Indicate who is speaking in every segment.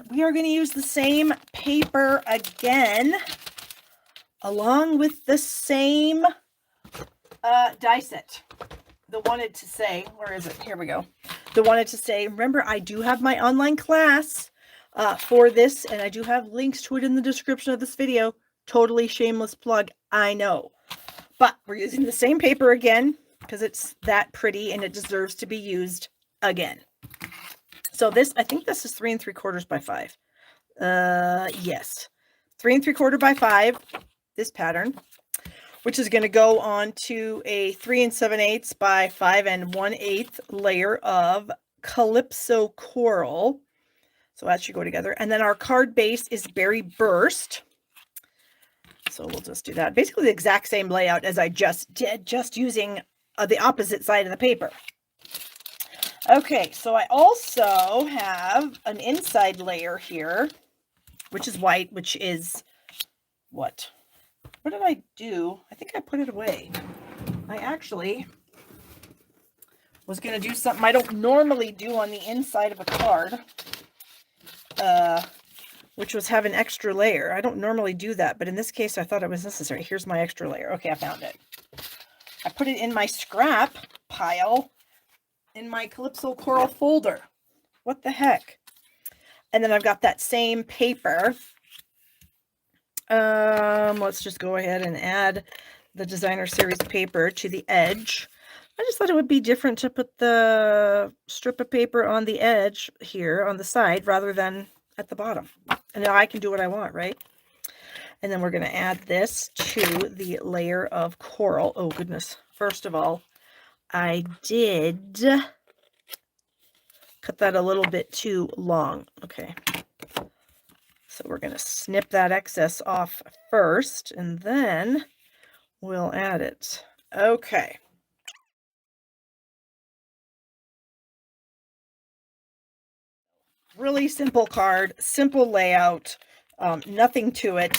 Speaker 1: we are going to use the same paper again, along with the same die set. The wanted to say, where is it? Here we go. The wanted to say, remember, I do have my online class for this, and I do have links to it in the description of this video. Totally shameless plug, I know. But we're using the same paper again because it's that pretty and it deserves to be used again. So this, I think this is 3 3/4 by 5. Yes, 3 3/4 by 5, this pattern, which is going to go on to a 3 7/8 by 5 1/8 layer of Calypso Coral. So that should go together. And then our card base is Berry Burst. So we'll just do that. Basically the exact same layout as I just did, just using the opposite side of the paper. Okay, so I also have an inside layer here, which is white, which is what? What did I do? I think I put it away. I actually was going to do something I don't normally do on the inside of a card, which was have an extra layer. I don't normally do that, but in this case, I thought it was necessary. Here's my extra layer. Okay, I found it. I put it in my scrap pile in my Calypso Coral folder. What the heck? And then I've got that same paper. Let's just go ahead and add the designer series paper to the edge. I just thought it would be different to put the strip of paper on the edge here on the side rather than at the bottom. And now I can do what I want, right? And then we're going to add this to the layer of coral. Oh, goodness. First of all, I did cut that a little bit too long. Okay. So we're going to snip that excess off first, and then we'll add it. Okay. Really simple card, simple layout, nothing to it.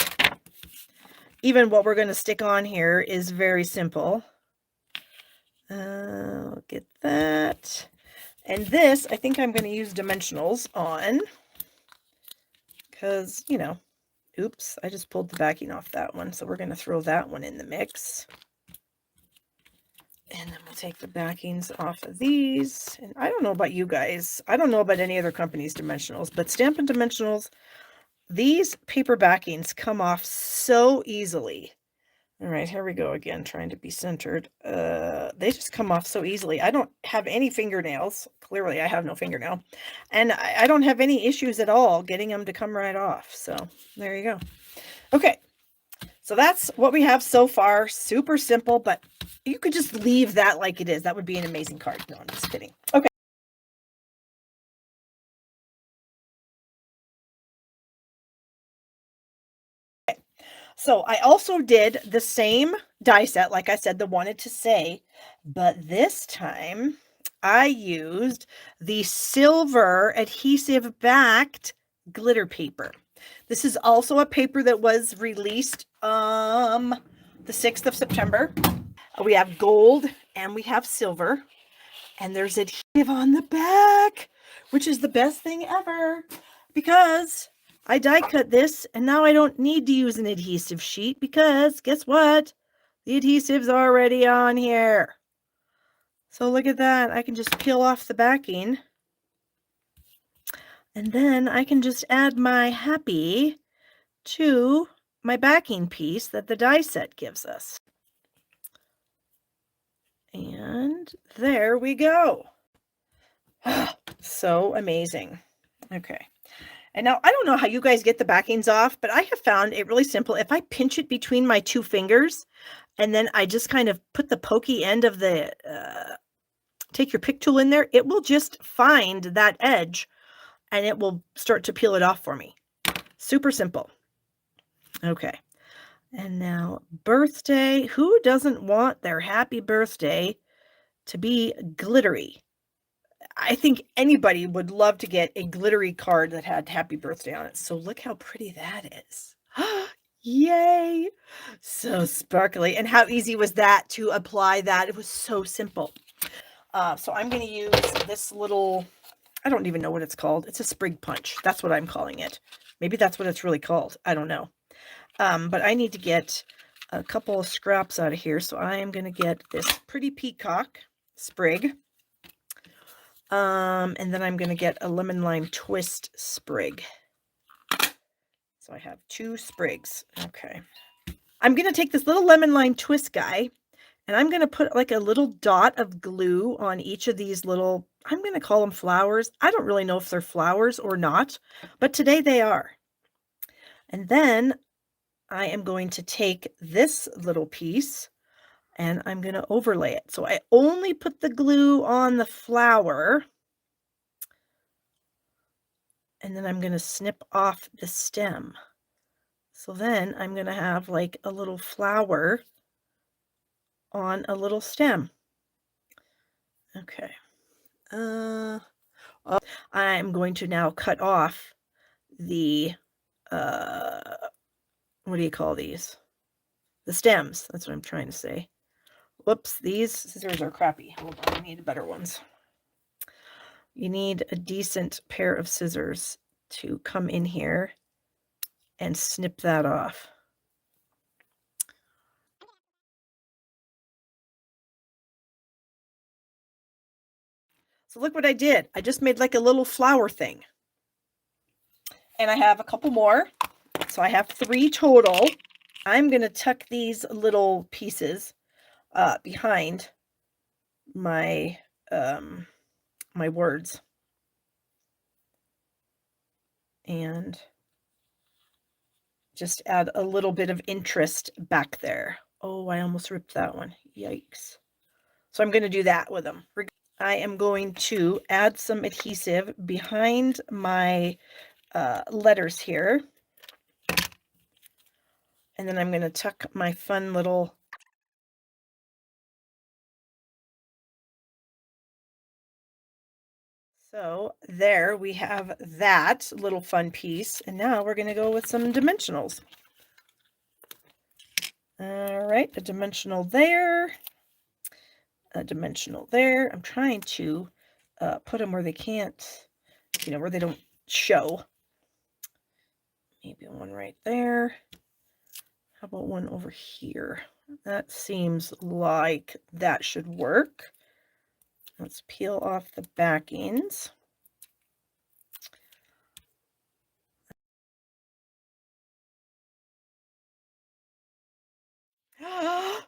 Speaker 1: Even what we're going to stick on here is very simple. I'll get that. And this, I think I'm going to use dimensionals on because, you know, oops, I just pulled the backing off that one. So we're going to throw that one in the mix. And then we'll take the backings off of these. And I don't know about you guys. I don't know about any other company's dimensionals, but Stampin' Dimensionals, these paper backings come off so easily. All right, here we go again, trying to be centered. They just come off so easily. I don't have any fingernails. Clearly, I have no fingernail. And I don't have any issues at all getting them to come right off. So there you go. Okay, so that's what we have so far. Super simple, but you could just leave that like it is. That would be an amazing card. No, I'm just kidding. Okay. So I also did the same die set, like I said, the wanted to say, but this time I used the silver adhesive backed glitter paper. This is also a paper that was released the 6th of September. We have gold and we have silver, and there's adhesive on the back, which is the best thing ever because I die cut this and now I don't need to use an adhesive sheet because guess what? The adhesive's already on here. So look at that. I can just peel off the backing and then I can just add my happy to my backing piece that the die set gives us. And there we go. So amazing. Okay. And now I don't know how you guys get the backings off, but I have found it really simple. If I pinch it between my two fingers and then I just kind of put the pokey end of the, take your pick tool in there, it will just find that edge and it will start to peel it off for me. Super simple. Okay. And now birthday. Who doesn't want their happy birthday to be glittery? I think anybody would love to get a glittery card that had happy birthday on it. So look how pretty that is. Yay. So sparkly. And how easy was that to apply that? It was so simple. So I'm going to use this little I don't even know what it's called. It's a sprig punch. That's what I'm calling it. Maybe that's what it's really called. I don't know. But I need to get a couple of scraps out of here. So I am going to get this pretty peacock sprig. And then I'm going to get a lemon lime twist sprig. So I have 2 sprigs. Okay. I'm going to take this little lemon lime twist guy, and I'm going to put like a little dot of glue on each of these little, I'm going to call them flowers. I don't really know if they're flowers or not, but today they are. And then I am going to take this little piece and I'm going to overlay it. So I only put the glue on the flower, and then I'm going to snip off the stem. So then I'm going to have like a little flower on a little stem. Okay. I'm going to now cut off the, what do you call these? The stems. That's what I'm trying to say. Whoops, these scissors are crappy. Hold on, I need better ones. You need a decent pair of scissors to come in here and snip that off. So look what I did. I just made like a little flower thing. And I have a couple more. So I have 3 total. I'm going to tuck these little pieces behind my my words. And just add a little bit of interest back there. Oh, I almost ripped that one. Yikes. So I'm going to do that with them. I am going to add some adhesive behind my letters here. And then I'm going to tuck my fun little So there we have that little fun piece. And now we're going to go with some dimensionals. All right, a dimensional there, a dimensional there. I'm trying to put them where they can't, where they don't show. Maybe one right there. How about one over here? That seems like that should work. Let's peel off the back ends.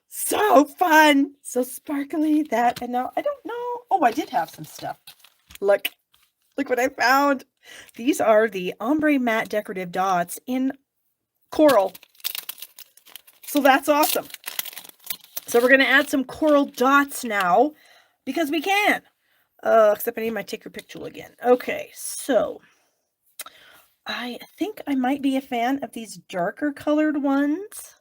Speaker 1: So fun, so sparkly. That, and now I don't know. Oh, I did have some stuff. Look what I found. These are the ombre matte decorative dots in coral. So that's awesome. So we're going to add some coral dots now because we can. Except I need my take your pick tool again. Okay, so I think I might be a fan of these darker colored ones.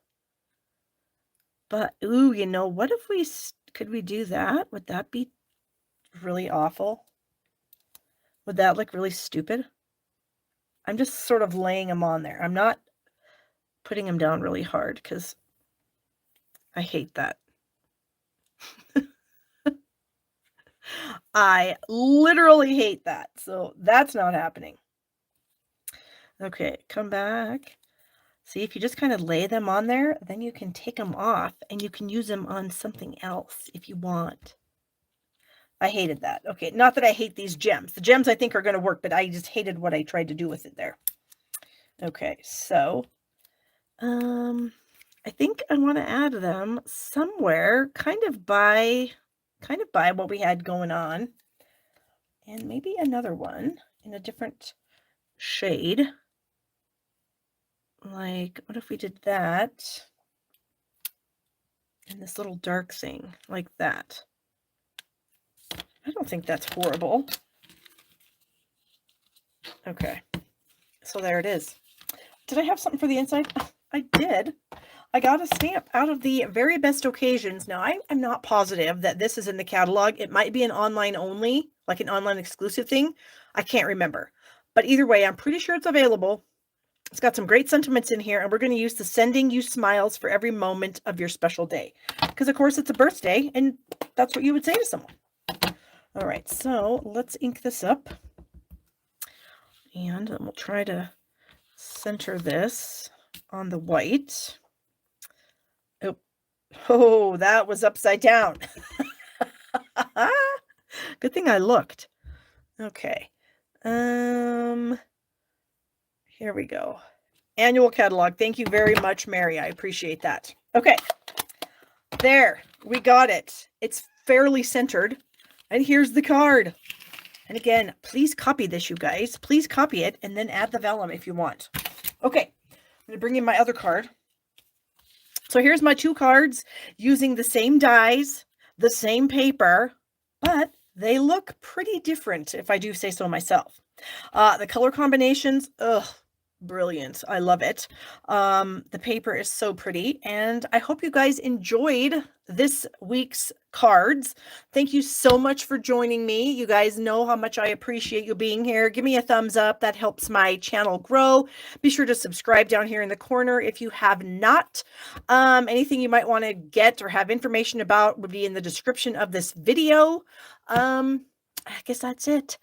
Speaker 1: But, ooh, what if could we do that? Would that be really awful? Would that look really stupid? I'm just sort of laying them on there. I'm not putting them down really hard because I hate that. I literally hate that. So that's not happening. Okay, come back. See, if you just kind of lay them on there, then you can take them off and you can use them on something else if you want. I hated that. Okay, not that I hate these gems. The gems I think are going to work, but I just hated what I tried to do with it there. Okay, so I think I want to add them somewhere kind of by what we had going on. And maybe another one in a different shade. Like, what if we did that? And this little dark thing like that. I don't think that's horrible. Okay, so there it is. Did I have something for the inside? I did. I got a stamp out of the Very Best Occasions. Now, I'm not positive that this is in the catalog. It might be an online only, like an online exclusive thing. I can't remember. But either way, I'm pretty sure it's available. It's got some great sentiments in here, and we're going to use the sending you smiles for every moment of your special day. Because, of course, it's a birthday, and that's what you would say to someone. All right, so let's ink this up. And then we'll try to center this on the white. Oh, that was upside down. Good thing I looked. Okay. Here we go. Annual catalog. Thank you very much, Mary. I appreciate that. Okay. There. We got it. It's fairly centered. And here's the card. And again, please copy this, you guys. Please copy it and then add the vellum if you want. Okay. I'm going to bring in my other card. So here's my 2 cards using the same dies, the same paper, but they look pretty different, if I do say so myself. The color combinations, brilliant. I love it. The paper is so pretty, and I hope you guys enjoyed this week's cards. Thank you so much for joining me. You guys know how much I appreciate you being here. Give me a thumbs up. That helps my channel grow. Be sure to subscribe down here in the corner if you have not. Anything you might want to get or have information about would be in the description of this video. I guess that's it.